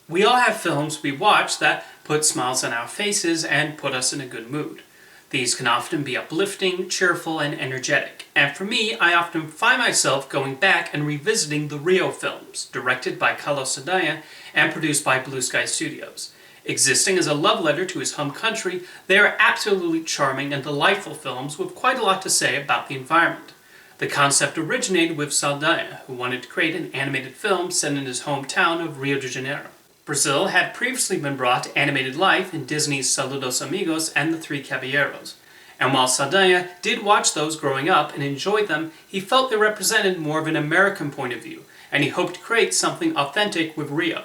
We all have films we watch that put smiles on our faces and put us in a good mood. These can often be uplifting, cheerful, and energetic, and for me, I often find myself going back and revisiting the Rio films, directed by Carlos Saldanha and produced by Blue Sky Studios. Existing as a love letter to his home country, they are absolutely charming and delightful films with quite a lot to say about the environment. The concept originated with Saldanha, who wanted to create an animated film set in his hometown of Rio de Janeiro. Brazil had previously been brought to animated life in Disney's Saludos Amigos and The Three Caballeros, and while Saldanha did watch those growing up and enjoyed them, he felt they represented more of an American point of view, and he hoped to create something authentic with Rio.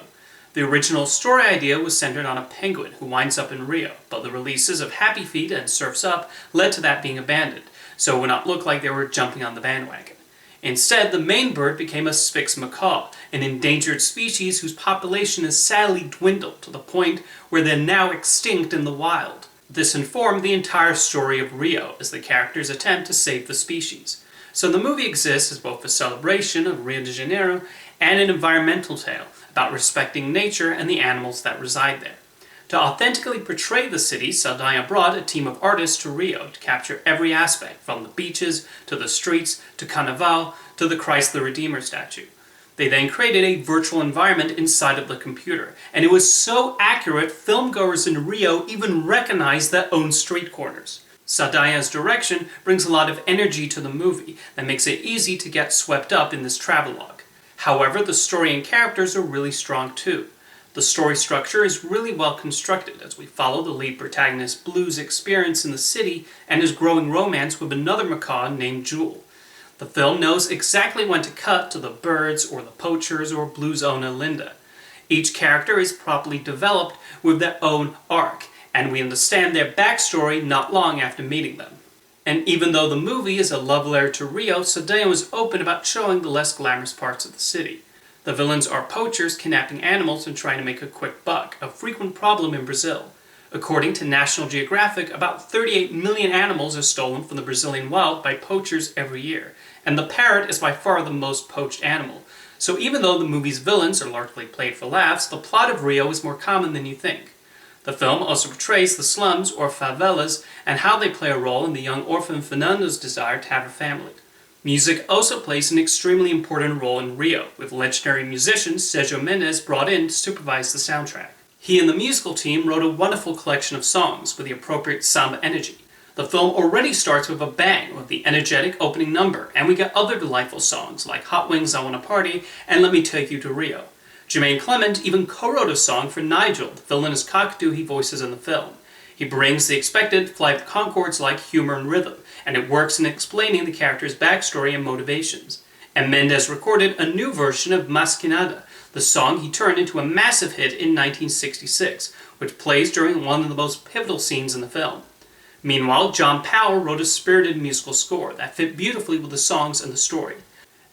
The original story idea was centered on a penguin who winds up in Rio, but the releases of Happy Feet and Surf's Up led to that being abandoned, so it would not look like they were jumping on the bandwagon. Instead, the main bird became a Spix macaw, an endangered species whose population has sadly dwindled to the point where they're now extinct in the wild. This informed the entire story of Rio as the characters attempt to save the species. So the movie exists as both a celebration of Rio de Janeiro and an environmental tale about respecting nature and the animals that reside there. To authentically portray the city, Saldanha brought a team of artists to Rio to capture every aspect, from the beaches, to the streets, to Carnival, to the Christ the Redeemer statue. They then created a virtual environment inside of the computer, and it was so accurate, filmgoers in Rio even recognized their own street corners. Saldanha's direction brings a lot of energy to the movie that makes it easy to get swept up in this travelogue. However, the story and characters are really strong too. The story structure is really well constructed as we follow the lead protagonist Blue's experience in the city and his growing romance with another macaw named Jewel. The film knows exactly when to cut to the birds or the poachers or Blue's owner Linda. Each character is properly developed with their own arc, and we understand their backstory not long after meeting them. And even though the movie is a love letter to Rio, Saldanha was open about showing the less glamorous parts of the city. The villains are poachers kidnapping animals and trying to make a quick buck, a frequent problem in Brazil. According to National Geographic, about 38 million animals are stolen from the Brazilian wild by poachers every year, and the parrot is by far the most poached animal. So even though the movie's villains are largely played for laughs, the plot of Rio is more common than you think. The film also portrays the slums, or favelas, and how they play a role in the young orphan Fernanda's desire to have a family. Music also plays an extremely important role in Rio, with legendary musician Sergio Mendes brought in to supervise the soundtrack. He and the musical team wrote a wonderful collection of songs with the appropriate samba energy. The film already starts with a bang with the energetic opening number, and we get other delightful songs like Hot Wings I Wanna Party and Let Me Take You to Rio. Jermaine Clement even co-wrote a song for Nigel, the villainous cockatoo he voices in the film. He brings the expected Flight of Conchords-like humor and rhythm, and it works in explaining the character's backstory and motivations. And Mendes recorded a new version of Mas Que Nada, the song he turned into a massive hit in 1966, which plays during one of the most pivotal scenes in the film. Meanwhile, John Powell wrote a spirited musical score that fit beautifully with the songs and the story.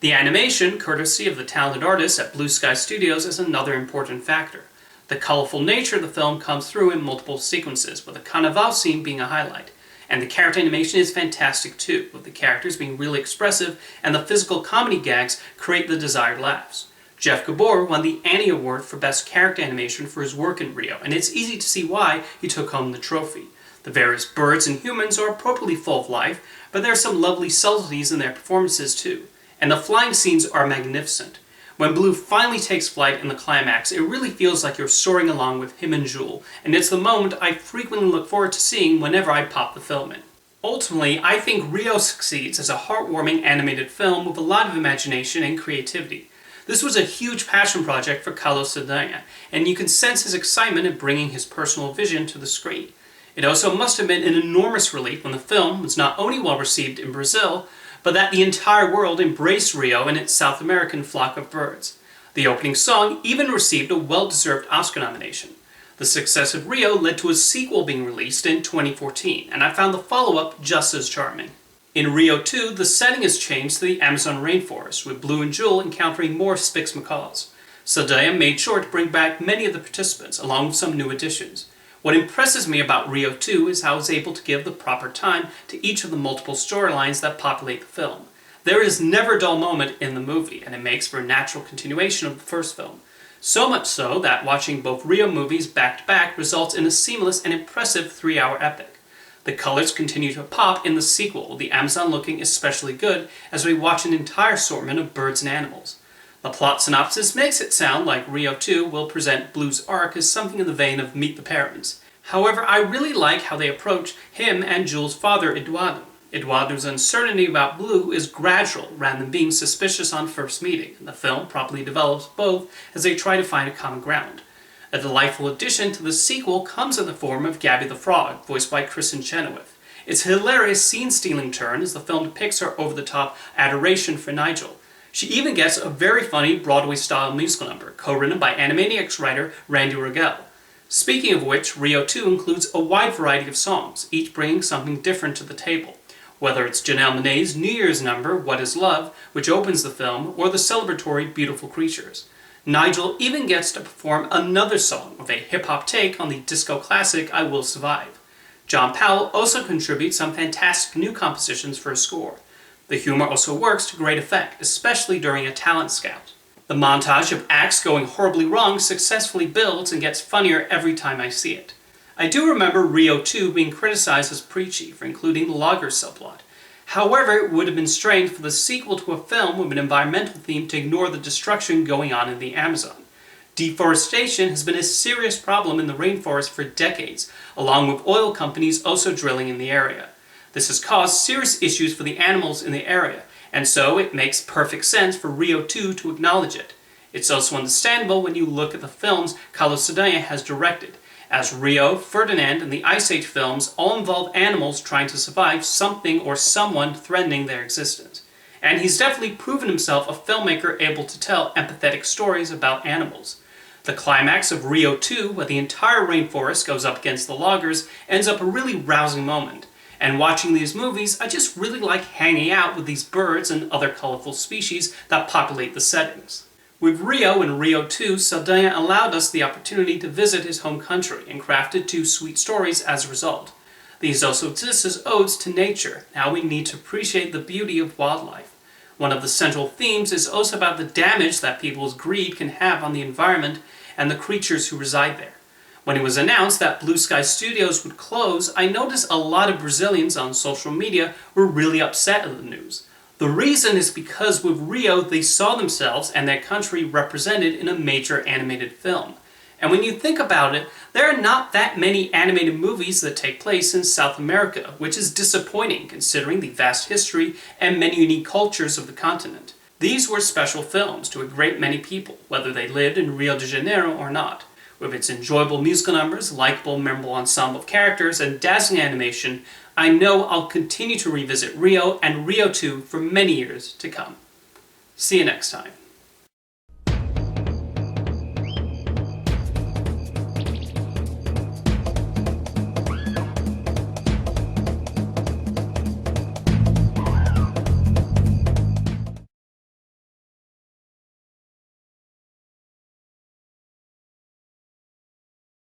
The animation, courtesy of the talented artists at Blue Sky Studios, is another important factor. The colorful nature of the film comes through in multiple sequences, with the Carnival scene being a highlight. And the character animation is fantastic too, with the characters being really expressive and the physical comedy gags create the desired laughs. Jeff Gabor won the Annie Award for Best Character Animation for his work in Rio, and it's easy to see why he took home the trophy. The various birds and humans are appropriately full of life, but there are some lovely subtleties in their performances too. And the flying scenes are magnificent. When Blue finally takes flight in the climax, it really feels like you're soaring along with him and Jewel, and it's the moment I frequently look forward to seeing whenever I pop the film in. Ultimately, I think Rio succeeds as a heartwarming animated film with a lot of imagination and creativity. This was a huge passion project for Carlos Saldanha, and you can sense his excitement in bringing his personal vision to the screen. It also must have been an enormous relief when the film was not only well received in Brazil, but that the entire world embraced Rio and its South American flock of birds. The opening song even received a well-deserved Oscar nomination. The success of Rio led to a sequel being released in 2014, and I found the follow-up just as charming. In Rio 2, the setting is changed to the Amazon rainforest, with Blue and Jewel encountering more Spix macaws. Saldanha made sure to bring back many of the participants, along with some new additions. What impresses me about Rio 2 is how I was able to give the proper time to each of the multiple storylines that populate the film. There is never a dull moment in the movie, and it makes for a natural continuation of the first film. So much so that watching both Rio movies back to back results in a seamless and impressive 3-hour epic. The colors continue to pop in the sequel, with the Amazon looking especially good as we watch an entire assortment of birds and animals. The plot synopsis makes it sound like Rio 2 will present Blue's arc as something in the vein of Meet the Parents. However, I really like how they approach him and Jules' father, Eduardo. Eduardo's uncertainty about Blue is gradual rather than being suspicious on first meeting, and the film properly develops both as they try to find a common ground. A delightful addition to the sequel comes in the form of Gabby the Frog, voiced by Kristen Chenoweth. It's a hilarious scene-stealing turn as the film depicts her over-the-top adoration for Nigel. She even gets a very funny Broadway-style musical number, co-written by Animaniacs writer Randy Rogel. Speaking of which, Rio 2 includes a wide variety of songs, each bringing something different to the table. Whether it's Janelle Monáe's New Year's number, What Is Love, which opens the film, or the celebratory Beautiful Creatures. Nigel even gets to perform another song with a hip-hop take on the disco classic I Will Survive. John Powell also contributes some fantastic new compositions for a score. The humor also works to great effect, especially during a talent scout. The montage of acts going horribly wrong successfully builds and gets funnier every time I see it. I do remember Rio 2 being criticized as preachy for including the logger subplot. However, it would have been strange for the sequel to a film with an environmental theme to ignore the destruction going on in the Amazon. Deforestation has been a serious problem in the rainforest for decades, along with oil companies also drilling in the area. This has caused serious issues for the animals in the area, and so it makes perfect sense for Rio 2 to acknowledge it. It's also understandable when you look at the films Carlos Saldanha has directed, as Rio, Ferdinand, and the Ice Age films all involve animals trying to survive something or someone threatening their existence. And he's definitely proven himself a filmmaker able to tell empathetic stories about animals. The climax of Rio 2, where the entire rainforest goes up against the loggers, ends up a really rousing moment. And watching these movies, I just really like hanging out with these birds and other colorful species that populate the settings. With Rio and Rio 2, Saldanha allowed us the opportunity to visit his home country and crafted 2 sweet stories as a result. These also exist as odes to nature, how we need to appreciate the beauty of wildlife. One of the central themes is also about the damage that people's greed can have on the environment and the creatures who reside there. When it was announced that Blue Sky Studios would close, I noticed a lot of Brazilians on social media were really upset at the news. The reason is because with Rio they saw themselves and their country represented in a major animated film. And when you think about it, there are not that many animated movies that take place in South America, which is disappointing considering the vast history and many unique cultures of the continent. These were special films to a great many people, whether they lived in Rio de Janeiro or not. With its enjoyable musical numbers, likable, memorable ensemble of characters, and dazzling animation, I know I'll continue to revisit Rio and Rio 2 for many years to come. See you next time.